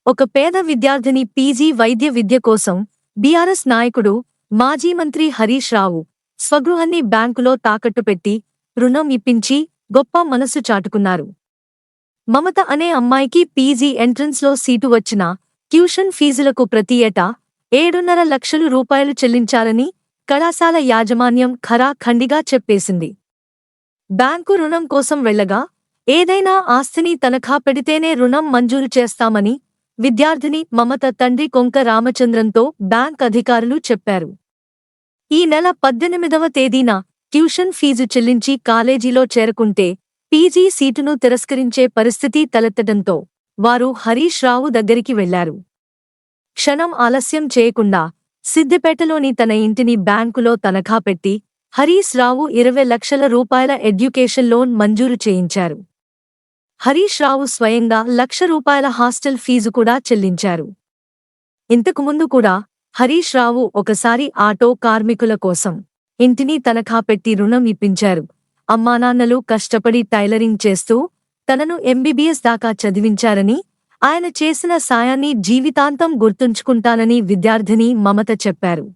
ఒక పేద విద్యార్థిని పీజీ వైద్య విద్య కోసం బీఆర్ఎస్ నాయకుడు మాజీ మంత్రి హరీష్ రావు స్వగృహాన్ని బ్యాంకులో తాకట్టు పెట్టి రుణం ఇప్పించి గొప్ప మనసు చాటుకున్నారు. మమత అనే అమ్మాయికి పీజీ ఎంట్రన్స్లో సీటు వచ్చినా ట్యూషన్ ఫీజులకు ప్రతి ఏటా 7.5 లక్షలు రూపాయలు చెల్లించాలని కళాశాల యాజమాన్యం ఖరాఖండిగా చెప్పేసింది. బ్యాంకు రుణం కోసం వెళ్లగా ఏదైనా ఆస్తిని తనఖా పెడితేనే రుణం మంజూరు చేస్తామని విద్యార్థిని మమత తండ్రి కొంక రామచంద్రంతో బ్యాంక్ అధికారులు చెప్పారు. ఈ నెల 18వ తేదీన ట్యూషన్ ఫీజు చెల్లించి కాలేజీలో చేరుకుంటే పీజీ సీటును తిరస్కరించే పరిస్థితి తలెత్తడంతో వారు హరీష్ రావు దగ్గరికి వెళ్లారు. క్షణం ఆలస్యం చేయకుండా సిద్దిపేటలోని తన ఇంటిని బ్యాంకులో తనఖా పెట్టి హరీష్ రావు 20 లక్షల రూపాయల ఎడ్యుకేషన్ లోన్ మంజూరు చేయించారు. హరీష్ రావు స్వయంగా ₹1,00,000 హాస్టల్ ఫీజు కూడా చెల్లించారు. ఇంతకుముందు కూడా హరీష్ రావు ఒకసారి ఆటో కార్మికుల కోసం ఇంటిని తనఖా పెట్టి రుణం ఇప్పించారు. అమ్మానాన్నలు కష్టపడి టైలరింగ్ చేస్తూ తనను ఎంబీబీఎస్ దాకా చదివించారని, ఆయన చేసిన సాయాన్ని జీవితాంతం గుర్తుంచుకుంటానని విద్యార్థిని మమత చెప్పారు.